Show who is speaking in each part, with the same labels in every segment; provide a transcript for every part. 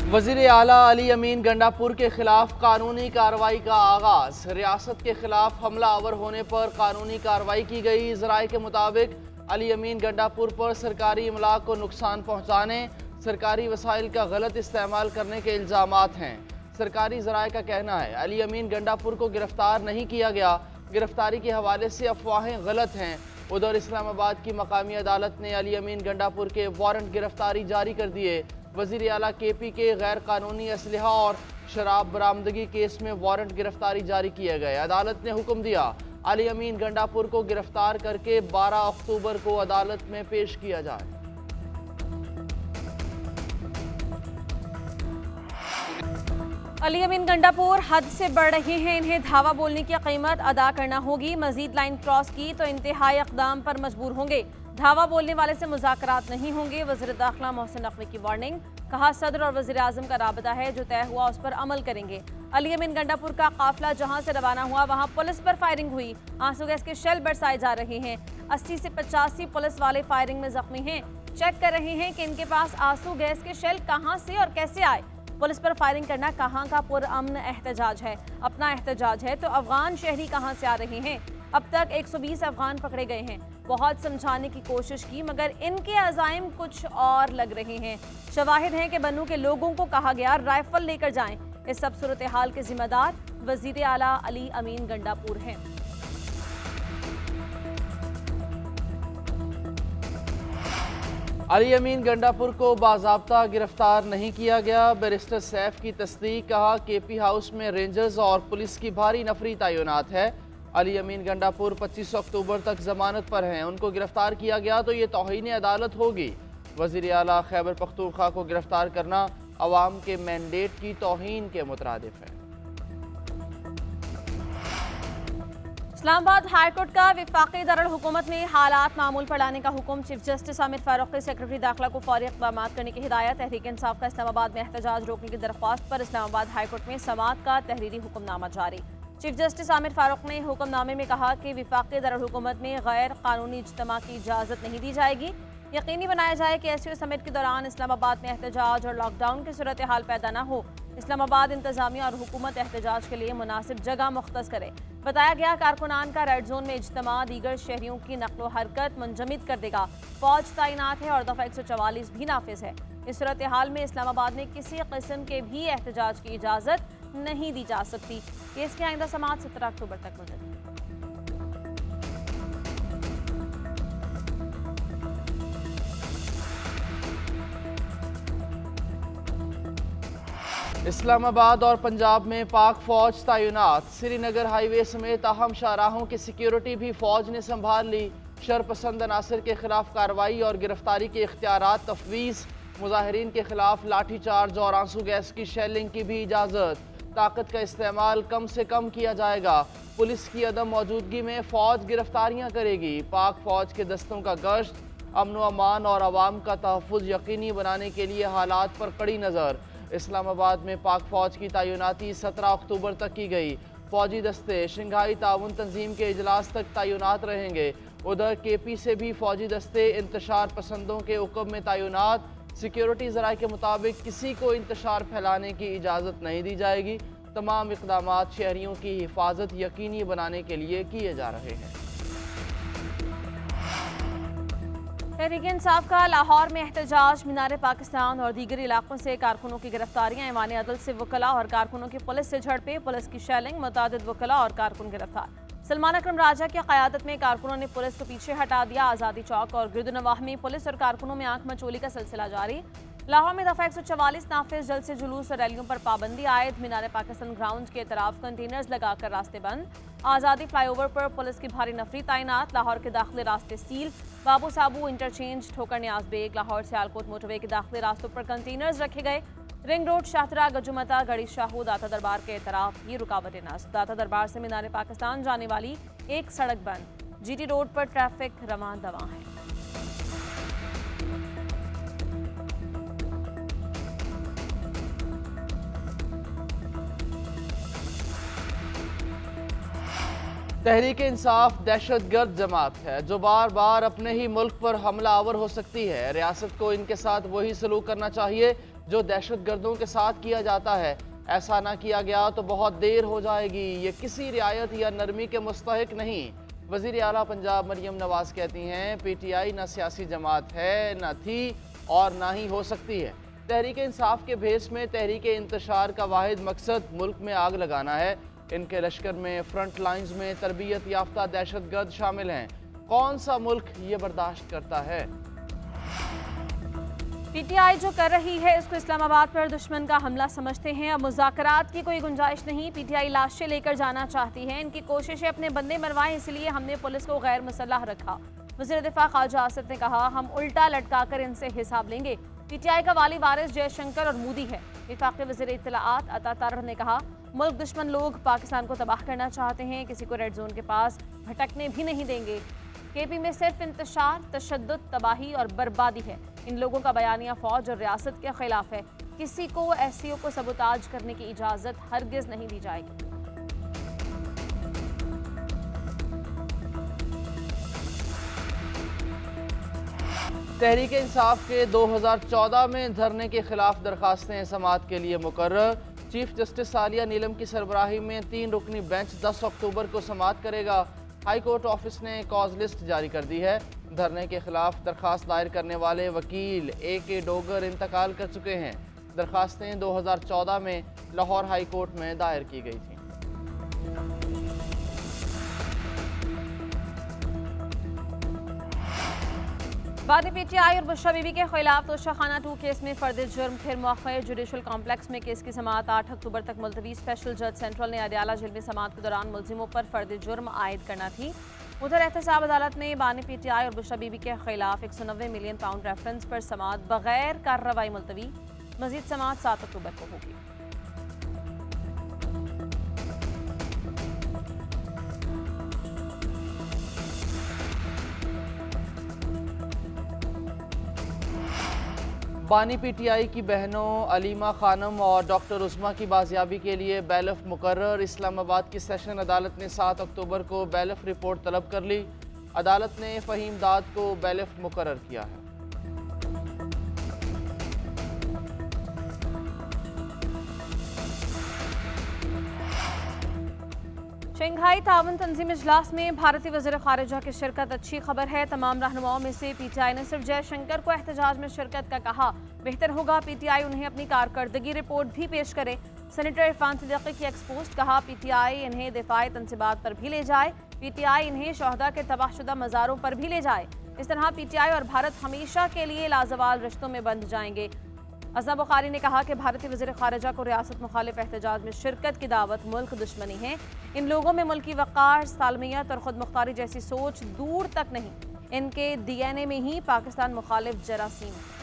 Speaker 1: वज़ीर आला अली अमीन गंडापुर के खिलाफ कानूनी कार्रवाई का आगाज। रियासत के खिलाफ हमला आवर होने पर कानूनी कार्रवाई की गई। ज़राए के मुताबिक अली अमीन गंडापुर पर सरकारी इमलाक को नुकसान पहुँचाने, सरकारी वसाइल का गलत इस्तेमाल करने के इल्ज़ामात हैं। सरकारी ज़राए का कहना है अली अमीन गंडापुर को गिरफ्तार नहीं किया गया। गिरफ्तारी के हवाले से अफवाहें गलत हैं। उधर इस्लामाबाद की मकामी अदालत ने अली अमीन गंडापुर के वारंट गिरफ्तारी जारी कर दिए। वज़ीर आला KP के गैर कानूनी असलहा और शराब बरामदगी केस में वारंट गिरफ्तारी जारी किए गए। अदालत ने हुक्म दिया अली अमीन गंडापुर को गिरफ्तार करके 12 अक्टूबर को अदालत में पेश किया जाए।
Speaker 2: अली अमीन गंडापुर हद से बढ़ रहे हैं, इन्हें धावा बोलने की कीमत अदा करना होगी। मजीद लाइन क्रॉस की तो इंतहाई इक़दाम पर मजबूर होंगे। धावा बोलने वाले से मुज़ाकरात नहीं होंगे। वज़ीर दाखिला मोहसिन नकवी की वार्निंग। कहा सदर और वज़ीर आज़म का राबता है, जो तय हुआ उस पर अमल करेंगे। अली अमीन गंडापुर का काफिला जहां से रवाना हुआ वहां पुलिस पर फायरिंग हुई। आंसू गैस के शेल बरसाए जा रहे हैं। 80 से 85 पुलिस वाले फायरिंग में जख्मी हैं। चेक कर रहे हैं कि इनके पास आंसू गैस के शेल कहां से और कैसे आए। पुलिस पर फायरिंग करना कहां का पुरअमन एहतजाज है, अपना एहतजाज है तो अफगान शहरी कहां से आ रहे हैं। अब तक 120 अफगान पकड़े गए हैं। बहुत समझाने की कोशिश की मगर इनके अज़ाइम कुछ और लग रहे हैं। शवाहिद हैं कि बन्नू के लोगों को कहा गया राइफल लेकर जाएं। इस सब सूरत हाल के जिम्मेदार वज़ीर आला अली अमीन गंडापुर हैं।
Speaker 1: अली अमीन गंडापुर को बाज़ाब्ता गिरफ्तार नहीं किया गया। बैरिस्टर सैफ की तस्दीक। कहा KP हाउस में रेंजर्स और पुलिस की भारी नफरी तैनात है। अली अमीन गंडापुर 25 अक्टूबर तक जमानत पर हैं। उनको गिरफ्तार किया गया तो ये तौहीन अदालत होगी। वज़ीर आला खैबर पख्तूनख्वा को गिरफ्तार करना अवाम के मैंडेट की तौहीन के मुतरादिफ है।
Speaker 2: इस्लामाबाद हाईकोर्ट का वफाकी दारुल हुकूमत में हालात मामूल पर लाने का हुक्म। चीफ जस्टिस आमिर फारूक के सेक्रेटरी दाखिला को फौरी इक़दाम करने की हिदायत। तहरीक इंसाफ का इस्लामाबाद में एहतजाज रोकने की दरख्वास्त पर इस्लामाबाद हाईकोर्ट में समाअत का तहरीरी हुक्मनामा जारी। चीफ जस्टिस आमिर फारूक ने हुक्मनामे में कहा कि वफाकी दारुल हुकूमत में गैर कानूनी इज्तिमा की इजाज़त नहीं दी जाएगी। यकीनी बनाया जाए कि SU समिट के दौरान इस्लामाबाद में एहतजाज और लॉकडाउन की सूरत हाल पैदा न हो। इस्लामाबाद इंतजामिया और हुकूमत एहतजाज के लिए मुनासिब जगह मुख्तस करे। बताया गया कारकुनान का रेड जोन में इज्तिमा दीगर शहरियों की नकलो हरकत मुंजमद कर देगा। फौज तैनात है और दफ़ा 144 भी नाफिज है। इस सूरत हाल में इस्लामाबाद में किसी किस्म के भी एहतजाज की इजाज़त नहीं दी जा सकती। केस की आइंदा समाअत 17 अक्टूबर तक मुलतवी।
Speaker 1: इस्लामाबाद और पंजाब में पाक फौज तैनात। श्रीनगर हाईवे समेत अहम शाहराहों की सिक्योरिटी भी फौज ने संभाल ली। शरपसंद अनासर के खिलाफ कार्रवाई और गिरफ्तारी के इख्तियारात तफवीज़। मुजाहिरीन के खिलाफ लाठी चार्ज और आंसू गैस की शेलिंग की भी इजाज़त। ताकत का इस्तेमाल कम से कम किया जाएगा। पुलिस की अदम मौजूदगी में फौज गिरफ्तारियां करेगी। पाक फौज के दस्तों का गश्त अमन व अमान और आवाम का तहफ़्फ़ुज़ यकीनी बनाने के लिए हालात पर कड़ी नज़र। इस्लामाबाद में पाक फौज की तैनाती 17 अक्टूबर तक की गई। फौजी दस्ते शंघाई ताउन तंजीम के इजलास तक तैनात रहेंगे। उधर KP से भी फौजी दस्ते इंतशार पसंदों के हुक्म में तैनात। सिक्योरिटी ज़राए के मुताबिक किसी को इंतशार फैलाने की इजाज़त नहीं दी जाएगी। तमाम इक़दामात शहरियों की हिफाजत यकीनी बनाने के लिए किए जा रहे हैं।
Speaker 2: तहरीक इंसाफ का लाहौर में एहतजाज। मीनार पाकिस्तान और दीगर इलाकों से कारकुनों की गिरफ्तारियां। ईवान अदल से वकला और कारकुनों की पुलिस से झड़पें। पुलिस की शेलिंग। मुतादिद वकला और कारकुन गिरफ्तार। सलमान अकरम राजा की क़यादत में कारकुनों ने पुलिस को पीछे हटा दिया। आज़ादी चौक और गिरदनवाह में पुलिस और कारकुनों में आंख मचोली का सिलसिला जारी। लाहौर में दफ़ा 144 नाफिज। जल्द से जुलूस और रैलियों पर पाबंदी आयद। मीनार पाकिस्तान ग्राउंड के तरफ कंटेनर्स लगाकर रास्ते बंद। आज़ादी फ्लाईओवर पर पुलिस की भारी नफरी तैनात। लाहौर के दाखिले रास्ते सील। बाबू साबू इंटरचेंज ठोकर न्याज बेग लाहौर सियालकोट मोटरवे के दाखिले रास्तों पर कंटेनर्स रखे गए। रिंग रोड शाहतरा गजुमता गड़ी शाहू दाता दरबार के तरफ ये रुकावटें नस्ब। दाता दरबार से मीनार पाकिस्तान जाने वाली एक सड़क बंद। GT रोड पर ट्रैफिक रवां दवां है।
Speaker 1: तहरीक इंसाफ दहशतगर्द जमात है जो बार बार अपने ही मुल्क पर हमला आवर हो सकती है। रियासत को इनके साथ वही सलूक करना चाहिए जो दहशतगर्दों के साथ किया जाता है, ऐसा ना किया गया तो बहुत देर हो जाएगी। ये किसी रियायत या नरमी के मुस्तहिक नहीं। वज़ीर आला पंजाब मरियम नवाज कहती हैं, PTI ना सियासी जमात है, ना थी और ना ही हो सकती है। तहरीक इंसाफ के भेस में तहरीक इंतशार का वाहिद मकसद मुल्क में आग लगाना है। इनके लश्कर में फ्रंट लाइन्स में तरबियत याफ्ता दहशतगर्द शामिल हैं। कौन सा मुल्क ये बर्दाश्त करता है?
Speaker 2: PTI जो कर रही है इसको इस्लामाबाद पर दुश्मन का हमला समझते हैं। अब मुज़ाकरात की कोई गुंजाइश नहीं। PTI लाशें लेकर जाना चाहती है। इनकी कोशिशें अपने बंदे मरवाएं, इसलिए हमने पुलिस को गैर मुसल्लह रखा। वज़ीर दिफा ख्वाजा आसिफ ने कहा, हम उल्टा लटका कर इनसे हिसाब लेंगे। PTI का वाली वारिस जयशंकर और मोदी है। वफाकी वज़ीर इत्तलाआत अता तारड़ ने कहा, मुल्क दुश्मन लोग पाकिस्तान को तबाह करना चाहते हैं, किसी को रेड जोन के पास भटकने भी नहीं देंगे। KP में सिर्फ इंतशार, तशद्दुद, तबाही और बर्बादी है। इन लोगों का बयानिया फौज और रियासत के खिलाफ है। किसी को SCO को सबूताज करने की इजाज़त हरगिज़ नहीं दी जाएगी।
Speaker 1: तहरीक इंसाफ के 2014 में धरने के खिलाफ दरखास्तें समाअत के लिए मुकर्रर। चीफ जस्टिस सालिया नीलम की सरबराही में 3 रुकनी बेंच 10 अक्टूबर को समाअत करेगा। हाई कोर्ट ऑफिस ने कॉज लिस्ट जारी कर दी है। धरने के खिलाफ दरखास्त दायर करने वाले वकील AK डोगर इंतकाल कर चुके हैं। दरखास्तें 2014 में लाहौर हाई कोर्ट में दायर की गई थी।
Speaker 2: बानी PTI और बुशरा बीबी के खिलाफ तोशाखाना 2 केस में फर्द जुर्म फिर मौके जुडिशल कॉम्प्लेक्स में केस की समाअत 8 अक्टूबर तक मुलतवी। स्पेशल जज सेंट्रल ने अडयाला जेल में समाअत के दौरान मुलजिमों पर फर्द जुर्म आयद करना थी। उधर एहतसाब अदालत ने बानी PTI और बुशरा बीबी के खिलाफ 190 मिलियन पाउंड रेफरेंस पर समाअत बगैर कार्रवाई मुलतवी। मजीद समाअत 7 अक्टूबर को होगी।
Speaker 1: बानी PTI की बहनों अलीमा खानम और डॉक्टर उस्मा की बाजियाबी के लिए बैलफ मुकर्रर। इस्लामाबाद की सेशन अदालत ने 7 अक्टूबर को बैलफ रिपोर्ट तलब कर ली। अदालत ने फ़हीम दाद को बैलफ मुकर्रर किया है।
Speaker 2: शंघाई ताउन तंजीम इजलास में भारतीय वज़ीर ख़ारिजा की शिरकत अच्छी खबर है। तमाम रहनुमाओं में से PTI ने सिर्फ जयशंकर को एहतजाज में शिरकत का कहा। बेहतर होगा PTI उन्हें अपनी कारकर्दगी रिपोर्ट भी पेश करे। सेनेटर इरफान सिद्दीकी की एक्सपोस्ट कहा, PTI इन्हें दिफाई तंसीबात पर भी ले जाए। PTI इन्हें शहदा के तबाहशुदा मज़ारों पर भी ले जाए। इस तरह PTI और भारत हमेशा के लिए लाजवाल रिश्तों में बंध जाएंगे। अज़ना बुखारी ने कहा कि भारतीय वज़ीर ख़ारिजा को रियासत मुखालिफ एहतजाज में शिरकत की दावत मुल्क दुश्मनी है। इन लोगों में मुल्की वक़ार, सालमियत और ख़ुद मुख्तारी जैसी सोच दूर तक नहीं। इनके DNA में ही पाकिस्तान मुखालिफ जरासीम है।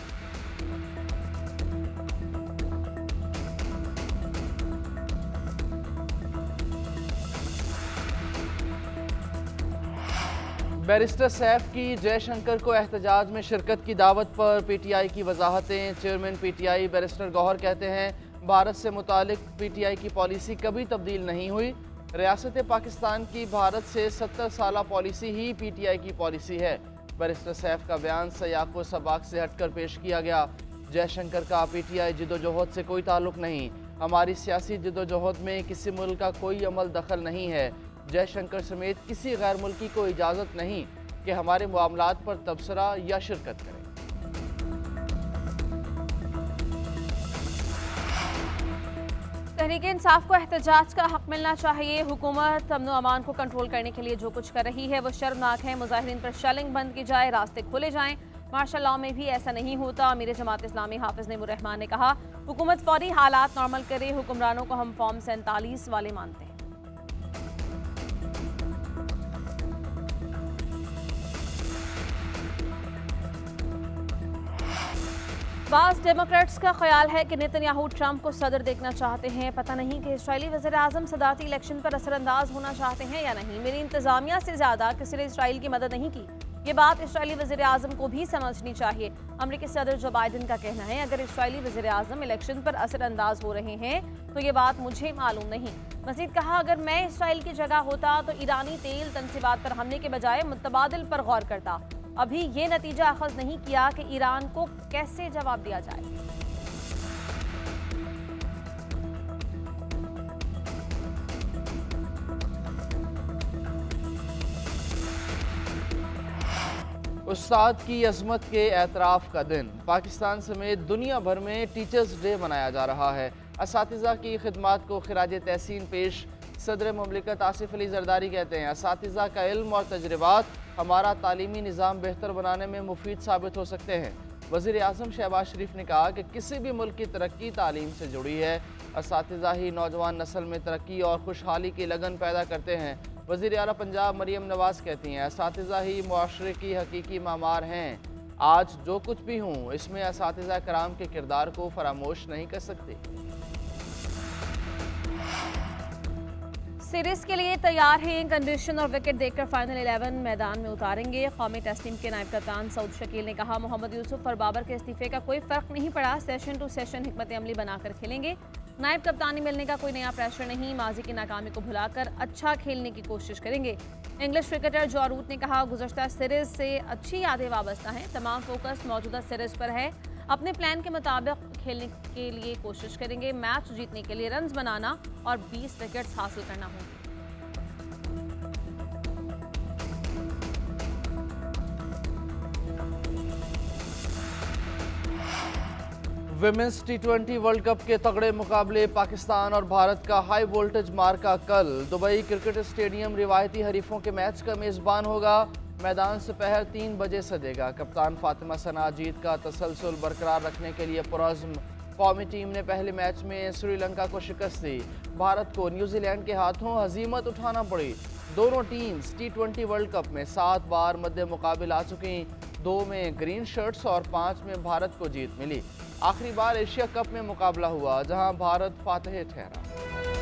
Speaker 1: बैरिस्टर सैफ की जयशंकर को एहतजाज में शिरकत की दावत पर PTI की वजाहतें। चेयरमैन PTI बैरिस्टर गौहर कहते हैं, भारत से मुतालिक PTI की पॉलिसी कभी तब्दील नहीं हुई। रियासत पाकिस्तान की भारत से 70 साला पॉलिसी ही PTI की पॉलिसी है। बैरिस्टर सैफ का बयान सयाको सबाक से हटकर पेश किया गया। जयशंकर का PTI जिदोजहद से कोई ताल्लुक नहीं। हमारी सियासी जिदोजहद में किसी मुल्क का कोई अमल दखल नहीं है। जयशंकर समेत किसी गैर मुल्की को इजाज़त नहीं कि हमारे मामलात पर तबसरा या शिरकत करें।
Speaker 2: तहरीक इंसाफ को एहतजाज का हक मिलना चाहिए। हुकूमत अमन व अमान को कंट्रोल करने के लिए जो कुछ कर रही है वो शर्मनाक है। मुजाहिरीन पर शेलिंग बंद की जाए, रास्ते खोले जाएं। मार्शल लॉ में भी ऐसा नहीं होता। अमीर जमात इस्लामी हाफिज नईमुर रहमान ने कहा, हुकूमत फौरी हालात नॉर्मल करे। हुक्मरानों को हम फॉर्म 47 वाले मानते हैं। बाज़ डेमोक्रेट्स का ख्याल है कि नेतन्याहू ट्रंप को सदर देखना चाहते हैं। पता नहीं कि इस्राएली वज़ीर आज़म सदारती इलेक्शन पर असरअंदाज होना चाहते हैं या नहीं। मेरी इंतज़ामिया से ज़्यादा किसी ने इसराइल की मदद नहीं की। ये बात इसराइली वज़ीर आज़म को भी समझनी चाहिए। अमेरिकी सदर जो बाइडन का कहना है, अगर इसराइली वज़ीर आज़म इलेक्शन पर असरअंदाज हो रहे हैं तो ये बात मुझे मालूम नहीं। मज़ीद कहा, अगर मैं इसराइल की जगह होता तो ईरानी तेल तंसीबात पर हमले के बजाय मुतबादिल पर गौर करता। अभी ये नतीजा अखज़ नहीं किया कि ईरान को कैसे जवाब दिया जाए।
Speaker 1: उस्ताद की अजमत के एतराफ़ का दिन। पाकिस्तान समेत दुनिया भर में टीचर्स डे मनाया जा रहा है। असातिज़ा की खिदमात को खिराज तहसीन पेश सदर मुमलिकत आसिफ अली जरदारी कहते हैं, असातिज़ा का इल्म और तजर्बात हमारा तालीमी निज़ाम बेहतर बनाने में मुफीद साबित हो सकते हैं। वज़ीर आज़म शहबाज शरीफ ने कहा कि किसी भी मुल्क की तरक्की तालीम से जुड़ी है। असातिज़ा ही नौजवान नस्ल में तरक्की और खुशहाली की लगन पैदा करते हैं। वज़ीर आला पंजाब मरियम नवाज़ कहती हैं, असातिज़ा ही मुआशरे की हकीकी मामार हैं। आज जो कुछ भी हूँ इसमें असातिज़ा कराम के किरदार को फरामोश नहीं कर सकते।
Speaker 2: सीरीज के लिए तैयार हैं, कंडीशन और विकेट देखकर फाइनल 11 मैदान में उतारेंगे। कौमी टेस्ट टीम के नायब कप्तान सऊद शकील ने कहा, मोहम्मद यूसुफ और बाबर के इस्तीफे का कोई फर्क नहीं पड़ा, सेशन टू सेशन हिकमत अमली बनाकर खेलेंगे। नायब कप्तानी मिलने का कोई नया प्रेशर नहीं, माजी की नाकामी को भुलाकर अच्छा खेलने की कोशिश करेंगे। इंग्लिश क्रिकेटर जो रूट ने कहा, गुज़श्ता सीरीज से अच्छी यादें वाबस्ता हैं, तमाम फोकस मौजूदा सीरीज पर है, अपने प्लान के मुताबिक खेलने के लिए कोशिश करेंगे। मैच जीतने के लिए रन्स बनाना और 20 विकेट्स हासिल करना होंगे।
Speaker 1: विमेंस T20 वर्ल्ड कप के तगड़े मुकाबले पाकिस्तान और भारत का हाई वोल्टेज मार्का कल दुबई क्रिकेट स्टेडियम रिवायती हरीफों के मैच का मेज़बान होगा। मैदान दोपहर 3 बजे सजेगा। कप्तान फातिमा सना जीत का तसलसल बरकरार रखने के लिए पुरज़्म। कौमी टीम ने पहले मैच में श्रीलंका को शिकस्त दी। भारत को न्यूजीलैंड के हाथों हजीमत उठाना पड़ी। दोनों टीम्स T20 वर्ल्ड कप में 7 बार मद्दे मुकाबिल आ चुकी। 2 में ग्रीन शर्ट्स और 5 में भारत को जीत मिली। आखिरी बार एशिया कप में मुकाबला हुआ जहां भारत फातह ठहरा।